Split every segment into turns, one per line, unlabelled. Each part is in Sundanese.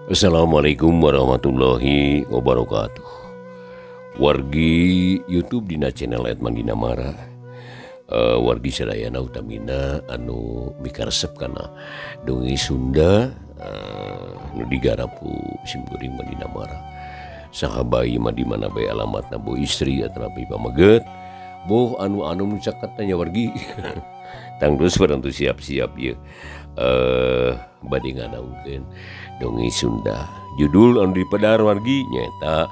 Assalamualaikum warahmatullahi wabarakatuh. Wargi YouTube dina channel Edman Dina Mara. Wargi sadayana utamina anu mikaresep kana dongeng Sunda nu digarapu simkuring Dina Mara. Saha bayi mah di mana bae alamatna boh istri atanapi pamaget. Boh anu caket tanya wargi. Tang terus barantu siap-siap ya. Bade ngadaungkeun dongeng Sunda. Judul anu dipadar wargi nyata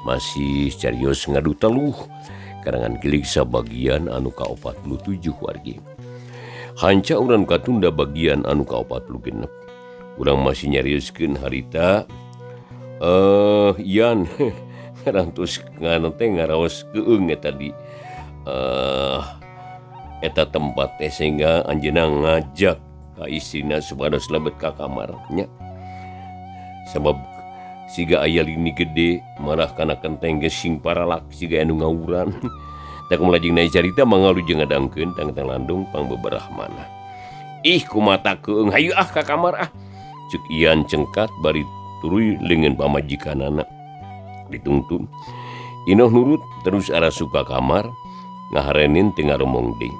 masih carios ngadu teluh karangan Kilig sabagian anu ka-47 wargi. Hanca urang katunda bagian anu ka-46. Urang masih nyarioskeun harita Ian rantus ngana teh ngaraos keung eta di eta tempat teh sehingga anjeunna ngajak ka istrina supados lebet ka kamarnya. Sabab siga aya lini gede marah kana kenteng gesing paralak siga anu ngawuran. Tak melajeng naik carita mangalu jeung ngadangkeun tang landung pang beberah mana. Ih kumata keung hayu ka kamar Cuk Ian cengkat bari tuluy leungeun pamajikanana ditungtun. Inoh nurut terus arasup ka kamar ngaharenin teu ngaromong deui.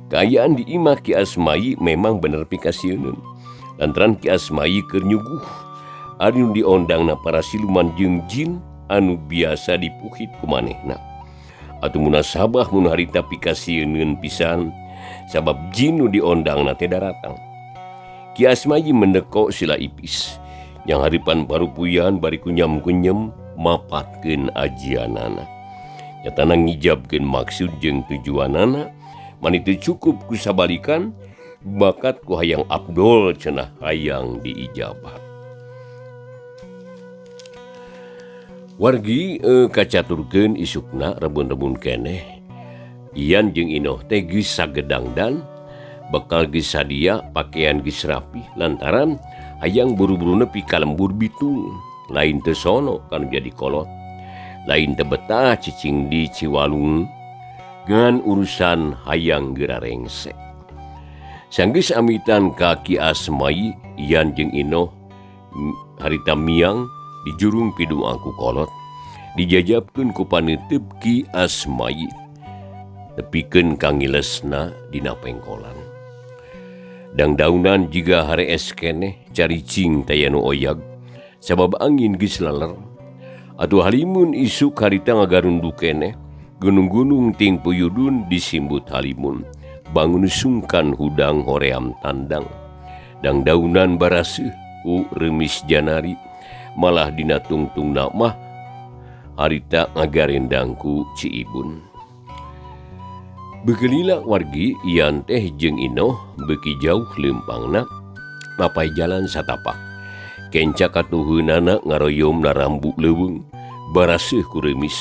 Kaayaan di imah Ki Asmai memang bener pikasieun. Lantaran Ki Asmai keur nyuguh anu diondangna para siluman jeung jin anu biasa dipuhit ku manehna. Atuh munasabah mun harita pikasieun pisan sabab jin nu diondangna teh daratang. Ki Asmai mendeko sila ipis yang haripan parupuyan bari kunyam-kunyem mapatkeun ajianana. Nyatana ngijabkeun maksud jeung tujuanana. Man itu cukup kusabalikan bakat ku hayang Abdul cenah hayang diijabah. Wargi kacaturkeun isukna rebun-rebun keneh. Ian jeung Inoh teh geus sagedangdan bekal geus sadia pakaian geus rapi lantaran hayang buru-buru nepi ka lembur bitung. Lain teu sono kanu jadi kolot. Lain teu betah cicing di Ciwalung ngan urusan hayang gerarengse. Sanggeus amitan ka Ki Asmai, Ian jeung Inoh harita miang di jurung pidung angku kolot dijajabkeun ku paneuteup Ki Asmai tepikeun ka ngilesna dina pengkolan. Dangdaunan jiga harees keneh caricing taya nu oyag sabab angin geus leler. Atuh halimun isuk harita ngagarundu keneh gunung-gunung ting puyudun disimbut halimun bangun sungkan hudang hoream tandang. Dangdaunan baraseuh ku remis janari malah dina tungtungna mah harita ngagarendang ku Ciibun. Begelila wargi Ian teh jeung Inoh beuki jauh leumpangna mapai jalan satapak. Kenca katuheunana ngaroyomna rambu leuweung baraseuh ku remis.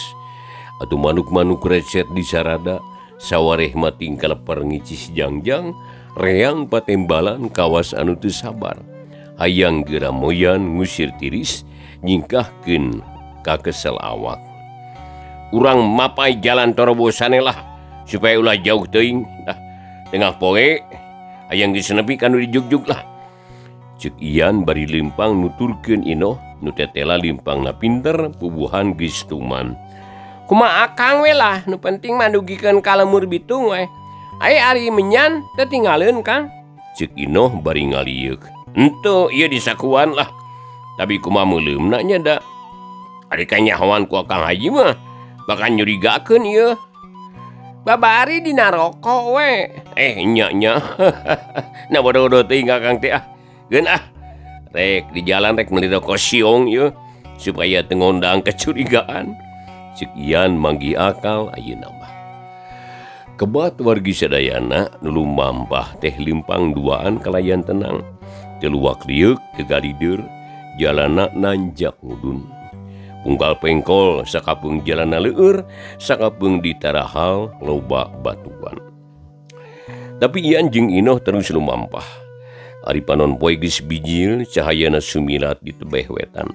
Atuh manuk-manuk recet di sarada sawareh mating kaleper ngicis jangjang reang patembalan kawas anu teu sabar hayang geramoyan ngusir tiris nyingkahkeun ka kesel awak. Urang mapai jalan torobosaneh lah supaya ulah jauh teuing tengah poe hayang geus nepi kanu dijugjug lah. Ceuk Ian bari limpang nuturkeun Inoh nu tetela limpangna pinter pubuhan geus tuman. Kumaha akang we lah, nu penting mah dugikeun ka lemur bitung we. Ai ari menyan teu tinggalin Kang. Ceuk Inoh bari ngalieuk. Henteu ieu disakuan lah. Tapi kumaha meuleumna nya da. Ari kanyahoan ku Kang Haji mah bakal nyurigakeun ieu. Babari dina rokok we. Nya. Na bodo-bodo teuing Kang teh Geun Rek di jalan rek meuli rokok siong ieu supaya teu ngondang kecurigaan. Cuk Ian manggi akal ayeuna mah. Kebat wargi sadayana nu lumampah teh limpang duaan kalayan tenang. Teu luwak liuk teu galideur jalana nanjak ngudun. Pungkal pengkol sakapeung jalana leueur sakapeung di tarahal loba batuan. Tapi Ian jeung Inoh terus lumampah. Ari panon poe geus bijil cahayana sumilat di tebeh wetan.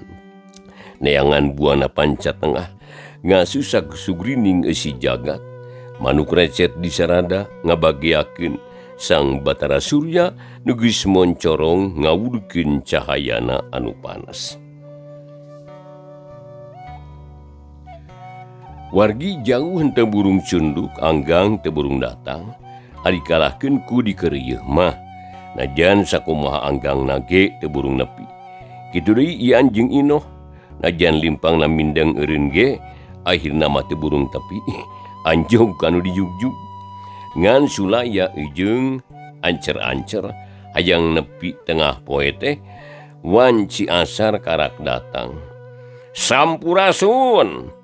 Neangan buana panca tengah ngasusak sugrining eusi jagat. Manuk recet di sarada ngabagiakeun Sang Batara Surya nugis moncorong ngawurkeun cahayana anu panas. Wargi jauh henteu burung cunduk anggang teu burung datang, ari kalahkeun ku dikeureuh mah najan sakumaha anggang nage teu burung nepi. Kitu deui ieu anjeung Inoh, najan limpangna mindeng eureun ge akhirna mah teu burung tepi, anjog anu dijugjug. Ngan sulaya ujung ancer-ancer hayang nepi tengah poe teh wanci asar karak datang. Sampurasun.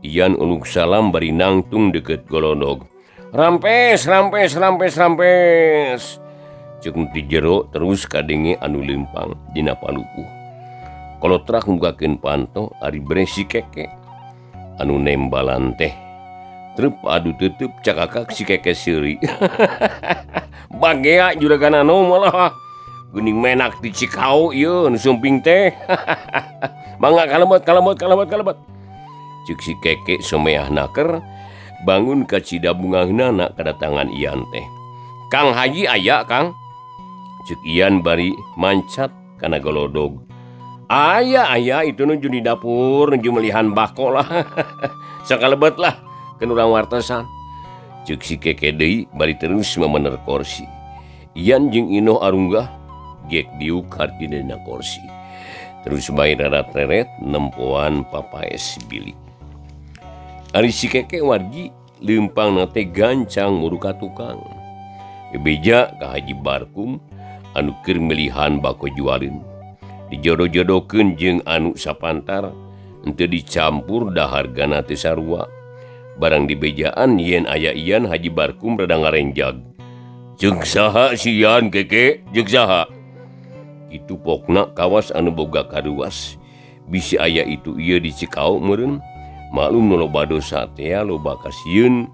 Ian uluk salam bari nangtung deket golodog. Rampes, rampes, rampes, rampes. Cek di jero terus kadenge anu limpang dina palupuh. Kolotrak mugakeun panto ari beresi keke. Anu nembalan teh trep adu tetep cakakak si keke seuri. Bagea juragan anu malah geuning menak di Cikau ieu nu sumping teh. Mangga kalebet. Cek si keke someah naker bangun ka cidabungaheunana kedatangan Ian teh. Kang Haji aya Kang? Cek Ian bari mancat kana golodog. Aya itu nuju di dapur nuju melihan bako lah. Sakalebet lah keun urang wartosan. Cek si keke deui bari terus memener kursi. Ian jeung Inoh arunggah gek diuk harti dina kursi. Terus bae rarat-reret nempoan papaes bilik. Ari si keke wargi leumpang teh gancang muruka tukang. Bebeja ka Haji Barkum anu keur melihan bako jualin. Dijodoh-jodohkeun jeung anu sapantar henteu dicampur da hargana teu sarua. Barang di bejaan yen aya Ian Haji Barkum rada ngarenjag. Jeung saha si Ian keke? Jeung saha? Itu pokna kawas anu boga karuas. Bisi aya itu ieu di Cikau meureun. Maklum nu loba dosa teh loba kasieun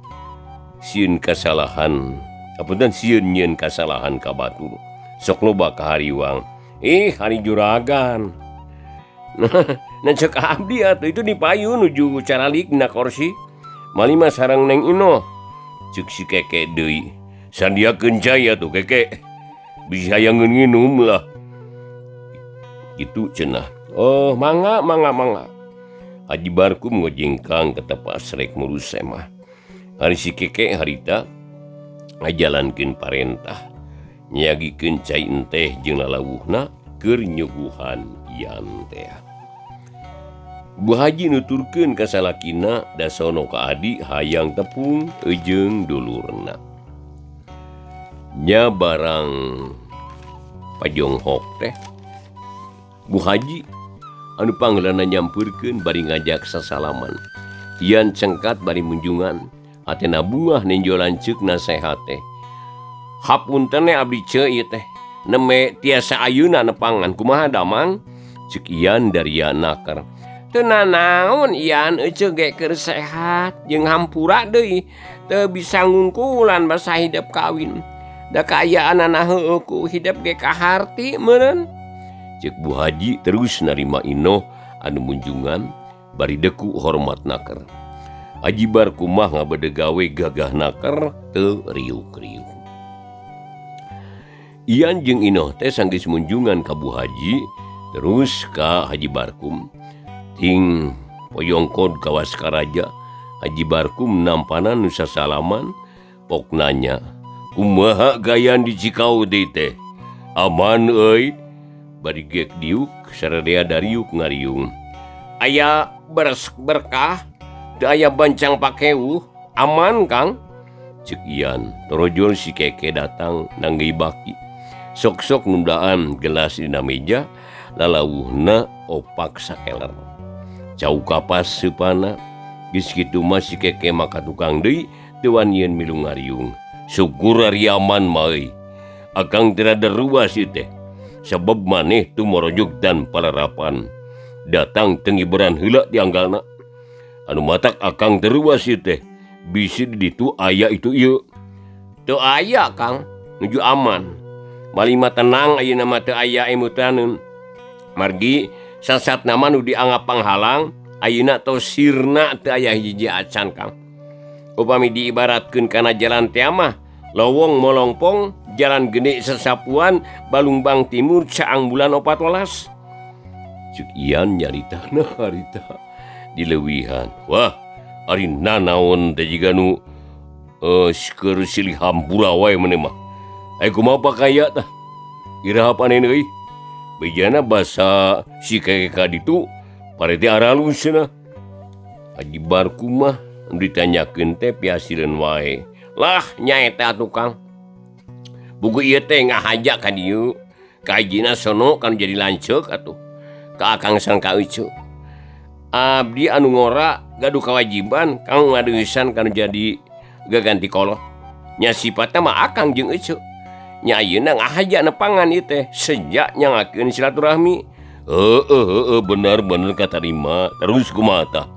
kasalahan. Apunten sieun nyieun kasalahan ka batur. Sok loba kahariwang. Hari juragan. Nah cek abdi atuh itu dipayu nuju caralik dina kursi. Malima sareng Neng Inoh. Cek si keke deui. Sandiakeun cai atuh keke. Bisa hayang nginum lah. Itu cenah. Oh, mangga. Haji Barkum ngojengkang ke tepas rek ngurus semah. Hari si keke harita ngajalankeun parentah. Nyagikeun cai enteh jeung lalawuhna keur nyuguhan Ian teh. Bu Haji nuturkeun ka salakina da sono ka adi hayang tepung jeung dulurna. Nya barang pajonghok teh Bu Haji anu panggelana nyampurkeun bari ngajak sasalaman. Ian cengkat bari munjungan hatena bungah nenjo lanceuk nasehat teh. Hapunten abdi ceu ieu teh. Neme tiasa ayeuna nepangan kumaha damang? Cek Ian dari naker. Teu nanaon Ian euceuk ge keur sehat jeung hampura deui teu bisa ngungkulan basa hidup kawin. Da kaayaanana heueuh ku hidup ge kaharti meureun. Cek Bu Haji terus narima Inoh anu munjungan bari deku hormat naker. Haji Barkum mah ngabede gawe gagah naker teu riuk-riuk. Ian jeung Inoh teh sanggeus munjungan ka Bu Haji terus ka Haji Barkum. Ting poyongkod kawas karaja. Haji Barkum nampanan nu sasalaman pok nanya, kumaha gayan di Cikau deui teh? Aman euy? Bari gek diuk saradea dariuk ngariung. Aya berkah, teu aya bancang pakeuh, aman Kang? Cek Ian, torojol si keke datang nanggei baki. Sok-sok nundaan gelas dina meja, lalawuhna opak sakeler. Cau kapas seupana, geus kitu mah si keke maka tukang deui teu wanian milu ngariung. Syukur ari aman mah euy. Akang teu rada ruas ieu teh. Sabab maneh tu morojog dan palarapan. Datang tengiberan heula di anggalna. Anu matak akang teruas ieu teh. Bisi di ditu aya itu ieu. Teu aya Kang, nuju aman. Malima tenang ayeuna mah teu aya emutaneun. Margi sasatna mah nu dianggap panghalang, ayeuna tos sirna teu aya hiji acan Kang. Upami diibaratkeun kana jalan teh mah lowong molongpong jalan gede sesapuan Balungbang Timur caang bulan 14 cek Ian nyarita harita dilewihan wah ari nanaon teh jiga nu keur silih hampura wae meneh mah aya kumaha pakaya tah iraha panen euy bejana basa si keka ditu parete aralusna Haji Barku mah ditanyakeun teh piasireun wae lah nyaeta tukang buku ieu teh ngahaja ka dieu ka hijina sono kan jadi lanceuk atuh ka akang sangka euceu abdi anu ngora gaduh kewajiban kang ngadeusan kan jadi gaganti kolot nya sifatna mah akang jeung euceu nya ayeuna ngahaja nepangan ieu teh sejak nyangakeun silaturahmi bener katarima terus kumaha tah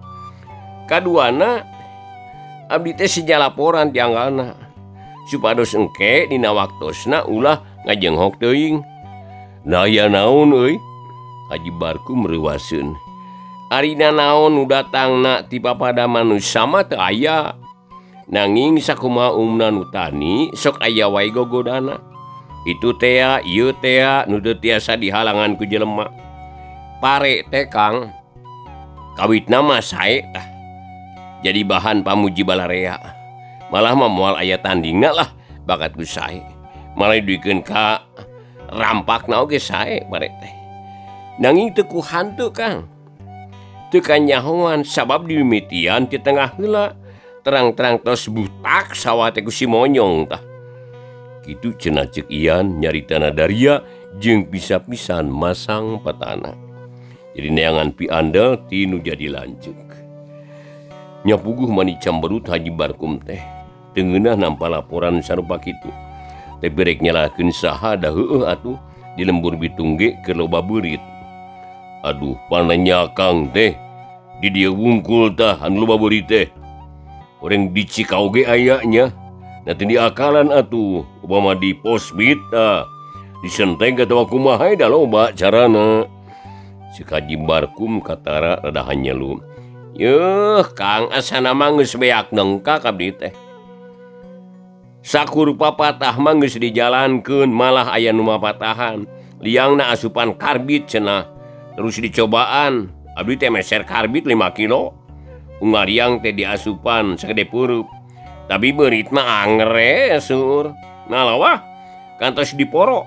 kaduana abdi teh sija laporan tianggalna supados engke dina waktosna ulah ngajenghok teuing nah aya naon euy Haji Barku mereuwaseun arina naon nu datangna ti papada manusia mah teu aya nanging sakumaha umna nu tani sok aya wae gogodana itu teh ieu teh nu teu tiasa dihalangan ku jelema pare teh Kang kawitna mah sae tah jadi bahan pamuji balarea malah mah moal aya tandingna lah bakat ku sae malah duikeun ka rampakna oge sae pare teh nanging teu ku hanteu Kang teu kanyahoan sabab di mimitian ti tengah heula terang-terang tos butak sawah teh ku si monyong tah kitu cenah ceuk Ian nyaritana Daria jeung pisah-pisahan masang patana jadi neangan pi andal ti nu jadi lanceuk nya puguh mani camberut Haji Barkum teh teu ngeunah nampa laporan sarupa kitu teh berek nyalakeun saha da heueuh atuh di lembur Bitung ge keur loba beurit aduh pananya Kang teh di dieu wungkul tah anu loba beurit teh orang di Cikau ge ayanya nanti di akalan atuh upama di Posbit tah disenteng katawa kumaha da loba carana si Haji Barkum katara rada hanyelu yeuh Kang asana mah geus beak nengka kabdi teh sakur papatah mah geus dijalankeun malah aya nu mapatahan liangna asupan karbit cenah terus dicobaan abdi teh meser karbit 5 kilo ungariang teh diasupan sagede peurup tapi beurit mah angre sur nalawah kantos diporo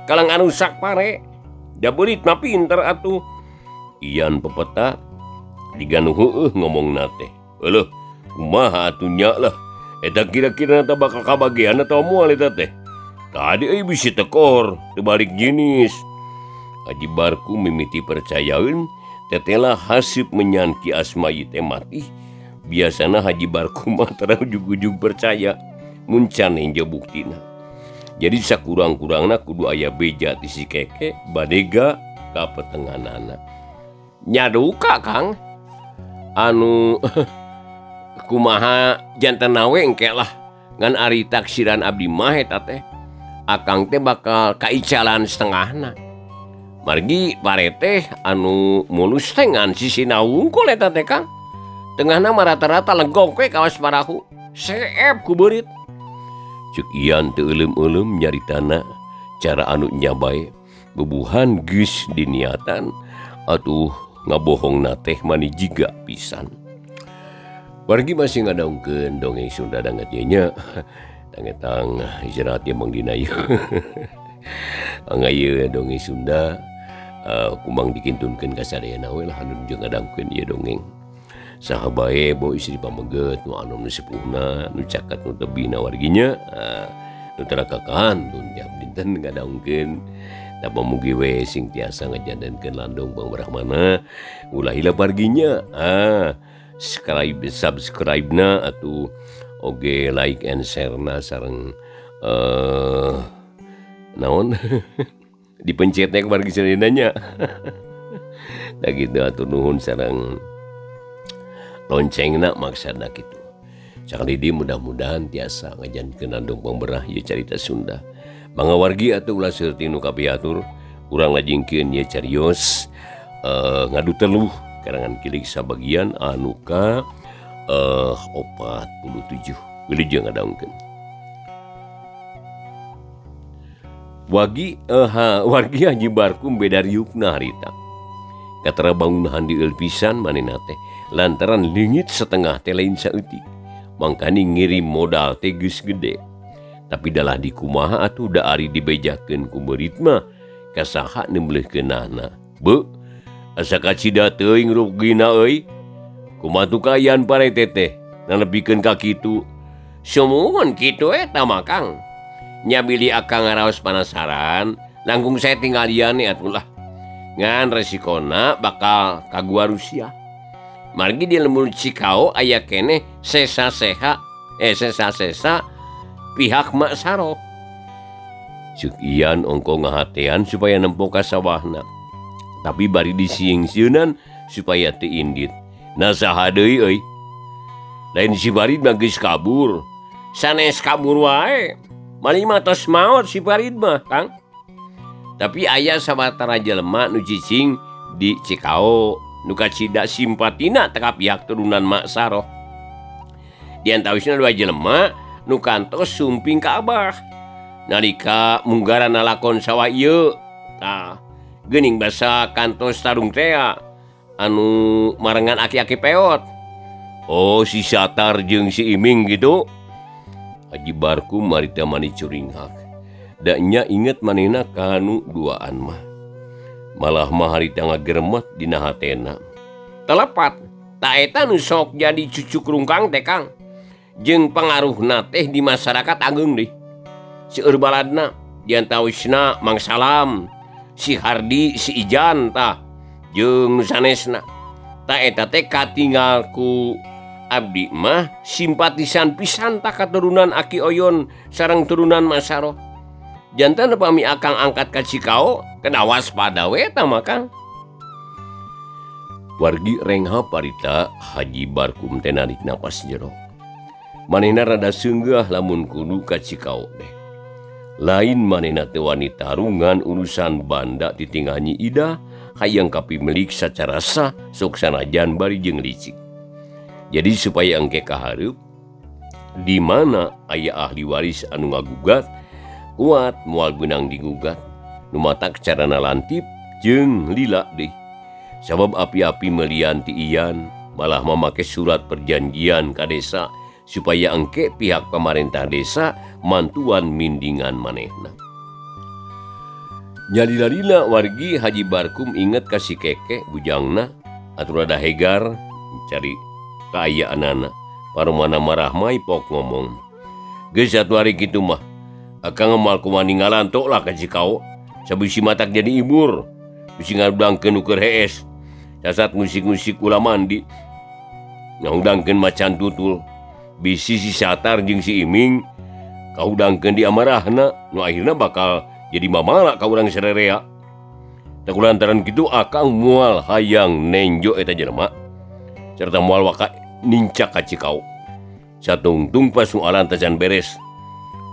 kalang anu sak pare da beurit mah pinter atuh Ian pepeta diganu heueuh ngomongna teh eueuh kumaha atuh nya lah eta kira-kira teh bakal kabagean atawa moal eta teh tadi euy bisi tekor teu balik jenis Haji Barku mimiti percayaeun tetela hasib menyan Ki Asmayi teh mati biasana Haji Barku mah tara ujug-ujug percaya mun can hinja buktina jadi sakurang-kurangna kudu aya beja ti si keke badega ka petenganana nya duka Kang anu kumaha janten nawe engke lah ngan ari taksiran abdi mah eta teh akang teh bakal kaicalan setengahna margi parete anu mulus teh ngan sisina wungkul eta teh Kang tengahna mah rata-rata legok we kawas parahu seep ku beurit ceuk Ian teu euleum-euleum nyaritana cara anu nya bae bubuhan geus diniatan atuh ngabohongna teh mani jiga pisan wargi masih ngadaungkeun dongeng Sunda danget nya tangetang istirahat ye Mang Dina ieu angaya dongeng Sunda kumang dikintunkeun ka sadayana we lah anu jeung ngadangkeun ieu dongeng saha bae bawa istri pameget nu anu sepuhna nu caket nu tebina warginya nu tara kakantun tiap dinten ngadangkeun da pamugi we sing tiasa ngajandankeun landong Bang Brahmana ulah hilap warginya subscribe na atuh oge like and share na sareng naon dipencetnya ke wargi salinanya da gitu atuh nuhun sareng loncengna maksudna kitu sakali di mudah-mudahan tiasa ngajankeun landong pamberah ieu carita Sunda mangga wargi atuh ulah seueur tinu kapiatur urang lajengkeun ieu carios ngadu teluh karangan kilik sabagian anu ka 47 wilujeng ngadangkeun wargi Haji Barkum beda riukna harita. Katara bangunahan di pisan manehna teh lantaran leungit setengah teh lain saeutik. Mangkani ngirim modal teh geus gede. Tapi dalah dikumaha atuh da ari dibejakeun ku beurit mah kasaha nembleukeunana. Beu, asa kacida teuing rugina euy. Kumaha tukayan parete teh nanepikeun ka kitu. Sumuhun kitu eta mah Kang. Nya bili akang ngaraos penasaran, nanggung saya tinggalian atuh lah. Ngan resikona bakal kagua Rusia. Margi di lembur Cikao aya keneh sesa-sesa pihak Mak Saroh. Ceuk ian ongko ngahatean supaya nempo ka sawahna. Tapi bari disieng-sieunan supaya teu indit. Nah saha deui euy? Lain si Barid mah geus kabur. Sanes kabur wae. Malima tos maot si Barid mah, Kang. Tapi aya sabatara jelema nu cicing di Cikao nu kacida simpatina teka pihak turunan Mak Saroh. Di antawisna dua jelema nu kantos sumping ka Abah. Nalika munggaran lakon sawah ieu, tah geuning basa kantos tarung tea anu marengan aki-aki peot. Oh, si Satar jeung si Iming gitu. Haji Barkum marita mani curinghak. Da nya inget manehna kanu duaan mah. Malah mah harita ngageremet dina hatena. Telepat, ta eta nu sok jadi cucuk rungkang teh Kang. Jeung pangaruhna teh di masyarakat ageung deui. Seueur baladna diantawisna Mang Salam, si Hardi, si Ijan tah jeung nu sanesna. Ta eta teh katinggal ku abdi mah simpatisan pisan tah katurunan Aki Oyon sareng turunan Mak Saroh. Jantan upami akang angkat ka Cikao, kena waspada we tah mah Kang. Wargi rengha parita Haji Barkum teh narik napas jero. Manehna rada seunggah lamun kudu ka Cikao teh. Lain manehna teh wani tarungan urusan banda titinggal Nyi Ida hayang kapimilik sacara sah sok sanajan bari jeung licik. Jadi supaya engke kahareup di mana aya ahli waris anu ngagugat kuat moal beunang digugat nu matak carana lantip jeung lila deui. Sabab api-api melian ti iyan malah mamake surat perjanjian ka desa supaya engke pihak pemerintah desa mantuan mindingan manehna. Nyalila-lila wargi Haji Barkum inget ka si Keke bujangna atuh rada hegar cari kaayaanana. Paromana marah mai pok ngomong. Geus satu hari kitu mah akang moal kumaha ninggalan tok lah ka Cikao. Sabisi matak jadi ibur. Bisi ngadangkeun ukur hees. Sasat musik-musik ulah mandi. Ngahudangkeun macan tutul. Bisi si Satar jeung si Iming kahudangkeun di amarahna nu akhirna bakal jadi mamala ka urang sarerea. Da kulantaran kitu akang moal hayang nenjo eta jelema sarta moal waka nincak ka Cikao. Satungtung pas nu alan tacan beres.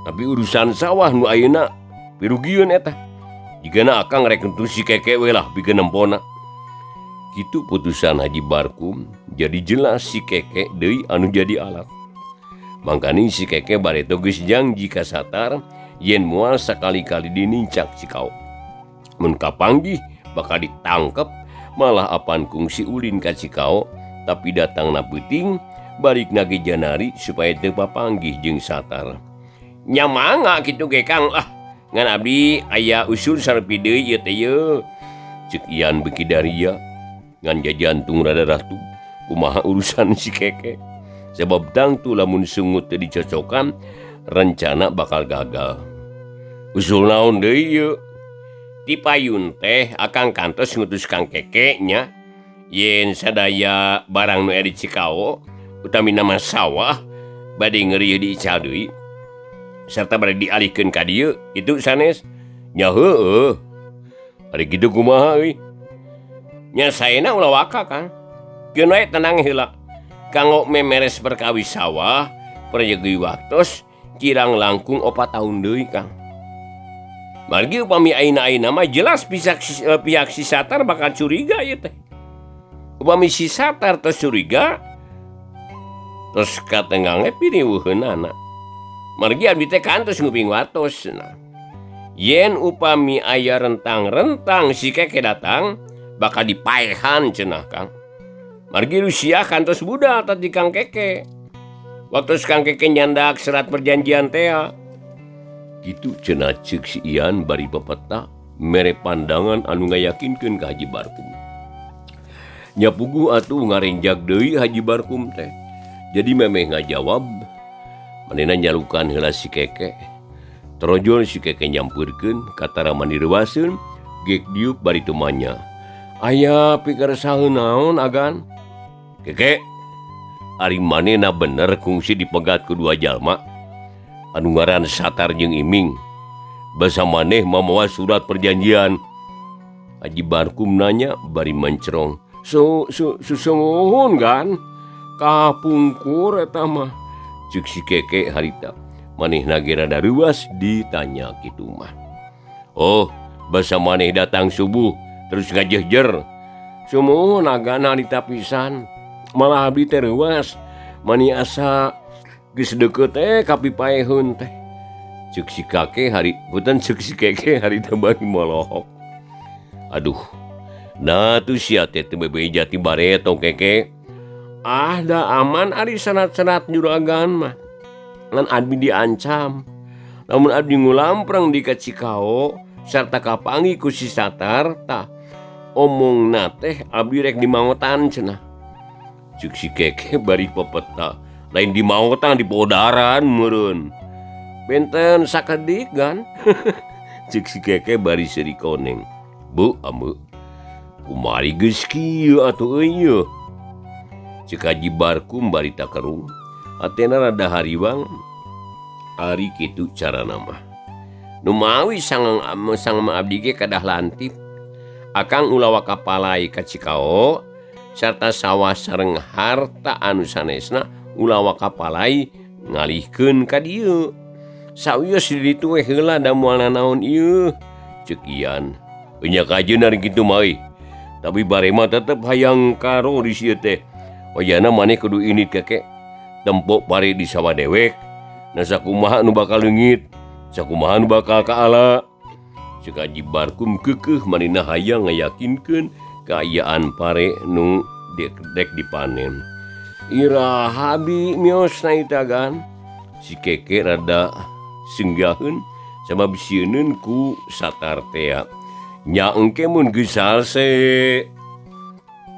Tapi urusan sawah nu ayeuna pirugieun eta. Jigana akang rek entu si Keke we lah pikeun nempona. Kitu putusan Haji Barkum, jadi jelas si Keke deui anu jadi alat. Mangkani si Keke bareto geus janji ka Satar yen moal sakali-kali dinincak Cikao. Mun kapanggih bakal ditangkep malah apan kungsi ulin ka Cikao tapi datangna peuting balikna ge janari supaya teu papanggih jeung Satar. Nya mangga kitu ge Kang ngan abdi aya usul sarepi deui ieu teh yeuh. Ceuk ian beuki daria ngan jajantung rada ratu kumaha urusan si Keke. Sebab tangtu lamun sungut teu dicocokan rencana bakal gagal. Usul naon deui ieu? Ti payun teh akang kantos ngutus Kang Keke nya yen sadaya barang nu aya di Cikao utamina mah sawah bade ngeureuyeuh diical deui sarta bade dialihkeun ka dieu itu sanes. Nya heueuh. Ari kitu kumaha euy? Nya saena ulah waka Kang. Keun wae tenang heula. Kanggo memeres perkawis sawah perjegi waktos kirang langkung 4 tahun deui Kang. Margi upami aina-aina mah jelas pihak si Satar bakal curiga ieu teh. Upami si Satar tos curiga tos katenggang piriweuheunana. Margi abdi teh kantos nguping watos. Nah, Yen upami aya rentang-rentang si keke datang, bakal dipaehan cenah Kang. Margi rusia kantos budak tadi Kang Keke. Waktu Kang Keke nyandak serat perjanjian tea. Gitu cenah ceuk si Ian bari pepeta mere pandangan anu ngayakinkeun ka Haji Barkum. Nyapuguh atuh ngarenjak deui Haji Barkum teh. Jadi memeh ngajawab, manehna nyalukan heula si Keke. Trojol si Keke nyampurkeun katara mani reuaseun gek diuk bari tumanya. Aya pikeresaheun naon agan? Keke, ari manehna bener kungsi dipegat ku dua jalma anu ngaran Satar jeung Iming. Basa maneh mamawa surat perjanjian. Haji Barkum nanya bari mencerong. Susungguhun kan? Kapungkur eta mah. Ceuk si Keke harita. Manehna ge rada reuas ditanya kitu mah. Oh, basa maneh datang subuh terus ngajehjer. Sumuhun agan harita pisan. Malah abdi teh reuas. Mani asa geus deukeut ka pipaeheun teh. Ceuk si Keke ceuk si Keke harita bari molohok. Aduh. Nah tuh sia teh teu bebei jati bare tong Keke. Ah da aman ari sanat-sanat juragan mah. Ngan abdi diancam. Namun abdi ngulamprang di ka Cikao sarta kapanggih ku si Satar tah omongna teh abdi rek dimaotan cenah. Ceuk si Keke bari pepeta lain dimaotan di podaran meureun. Benten sakedik kan. Ceuk si Keke bari seuri koneng. Bu ameu kumari geus kieu atuh euy. Ceuk Haji Barkum bari takerung. Atena rada hariwang. Ari kitu carana mah. Nu mawi sang abdi ge kadah lantip. Akang ulah wakapalai ka Cikao sarta sawah sareng harta anu sanesna ulah wakapalai ngalihkeun ka dieu. Sawios di ditu we heula da moal naon ieu. Ceuk Ian. Nya kajeun ari kitu mah euy. Tapi bare mah tetep hayang karo di sieu teh. Wayana maneh kudu init Keke. Tempo pare di sawah dewek. Na sakumaha nu bakal leungit, sakumaha nu bakal kaala. Ceuk Haji Barkum keukeuh manehna hayang ngayakinkeun kaayaan pare nu dek dipanen. Iraha bi miosna eta gan. Si Keke rada senggaheun sabab sieunun ku Satar tea. Nya engke mun geus salse.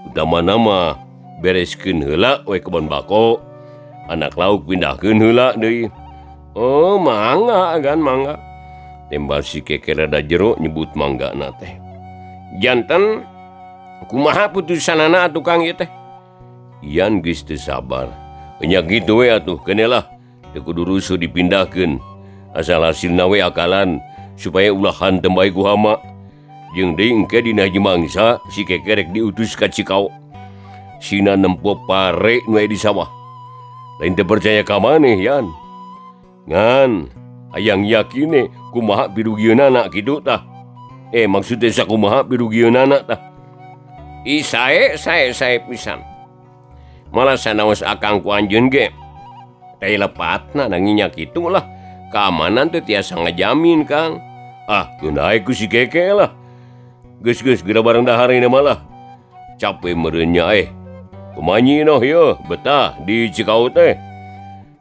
Utamana mah bereskeun heula we kebon bako. Anak lauk pindahkeun heula deui. Oh mangga kan mangga. Tembal si Keke rada jero nyebut manggana teh. Janten kumaha putusanana atuh Kang ieu teh? Ian geus teu sabar. Nya kitu we atuh keneh teu kudu rusuh dipindahkeun. Asal hasilna we akalan supaya ulahan teu bae ku hama. Jeung deui engke dina hiji mangsa si Keke rek diutus ka Cikao. Sina nempo pare nu aya di sawah. Lain teu percaya ka maneh Yan. Ngan hayang yakine kumaha pirugieunana kitu tah. Maksudnya sakumaha pirugieunana tah. Sae pisan. Malah sanaos akang ku anjeun ge teh lepatna nanginya kitu lah. Keamanan teh tiasa ngajamin Kang. Kunae ku si Keke lah. Geus geura bareng dahareuna malah. Capek meureunnya kumanyi noh yeuh betah di Cikao teh.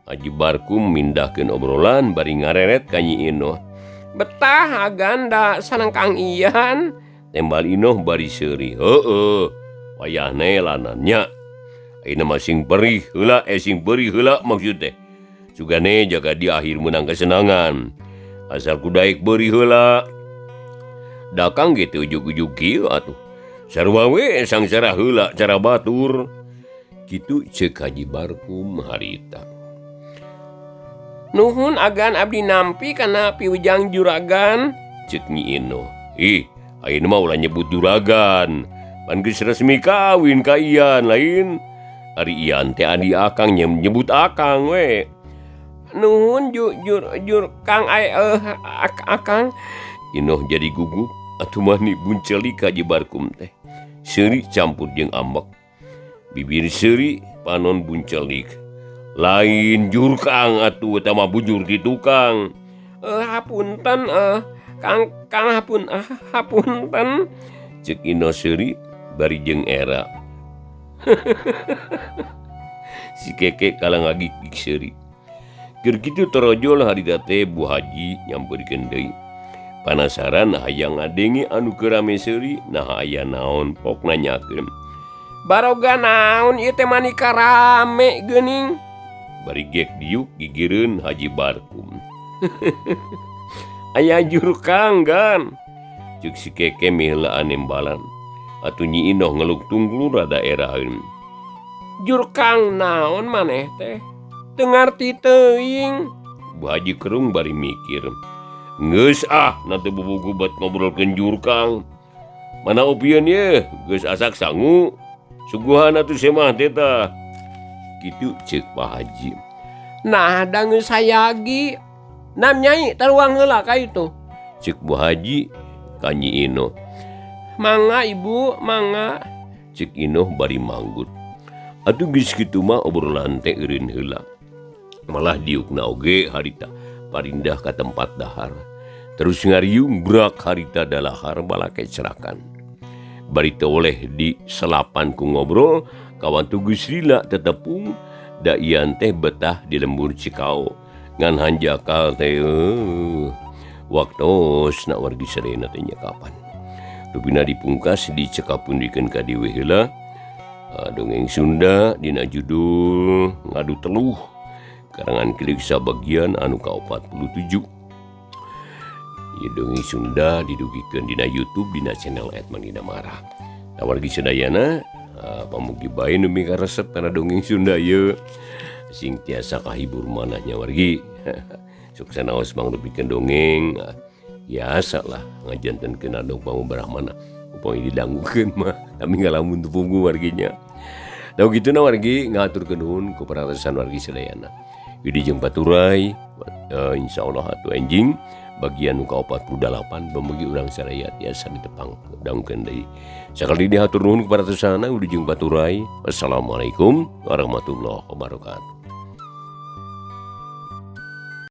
Haji Barkum mindahkeun obrolan bari ngareret ka Nyi Inoh. Betah agan da sareng Kang Ian. Tembal Inoh bari seuri. Heueuh. Wayahna lanannya. Ayeuna mah sing perih heula maksud teh. Sugane jaga di akhir menang kesenangan. Asal kudaek beuri heula. Da Kang ge teu ujug-ujug kieu atuh. Sarua we sangsara heula cara batur. Kitu ceuk Haji Barkum harita. Nuhun agan abdi nampi kana piujang juragan. Ceuk Nyi Inoh. Ayeuna mah ulah nyebut juragan. Pan geus resmi kawin ka Ian lain. Ari Ian teh adi akang nyebut akang we. Nuhun jur Kang akang. Inoh jadi gugup atuh mani buncelik ka Haji Barkum teh. Seuri campur jeung ambek. Bibir seuri panon buncelik. Lain jur Kang atuh eta mah bujur di tukang. Hapunten Kang hapunten cek Ino seuri bari jeung era. Si Keke kalang ngagik seuri. Keur kitu torojol harita teh Bu Haji nyamperkeun deui. Panasaran hayang ngadenge anu keur rame seuri, nah aya naon pok nanyakeun. Baroga naon ieu teh manika rame geuning. Bari gek diuk gigireun Haji Barkum. Aya Jurkang gan. Cuk si Keke miheulaan nembalan. Atuh Nyi Inoh ngeluk tunggul rada eraheun. Jurkang naon maneh teh? Teu ngarti teuing. Bu Haji Kerung bari mikir. Geus nanti bubugu buat ngobrolkeun Jurkang. Mana opieun ye? Geus asak sangu. Suguhan atuh semah teh tah. Kitu ceuk Pak Haji. Nah, da geus hayagi. Nam Nyai taruang heula ka itu. Ceuk Bu Haji ka Nyi Inoh. Mangga Ibu, mangga. Ceuk Inoh bari manggut. Atuh geus kitu mah obrolan teh eureun heula. Malah diukna oge harita parindah ka tempat dahar. Terus ngariung brak harita dalahar balake cerakan. Bari teu oleh di selapan ku ngobrol, kawan tu Geus Lila tetepung da ian teh betah di lembur Cikao. Ngan hanjakal teh waktos na wargi serena teh nya kapan. Rupina dipungkas dicekapundikeun ka dieu heula. Dongeng Sunda dina judul Ngadu Teluh karangan Kiliksa bagian anu ka-47. Ieu dongeng Sunda didugikeun dina YouTube dina channel @Manina Mara. Wargi sadayana pamugi bae nu mikaresep kana dongeng Sunda ieu sing tiasa kahibur manahnya wargi. Sukses naos mangrupikeun dongeng. Biasa lah ngajantenkeun adong pamubaraha upami didanggukeun mah tapi ngalamun teu punggu warginya. Da kitu na wargi ngaturkeun nuhun ku parantosan wargi sadayana. Wilujeng baturai insyaallah atuh enjing bagian nu ka-48 pamugi urang sadaya tiasa ditepang dangkeun deui. Sakali dihatur nuhun ku parantosanna wilujeng baturai. Wassalamualaikum warahmatullahi wabarakatuh.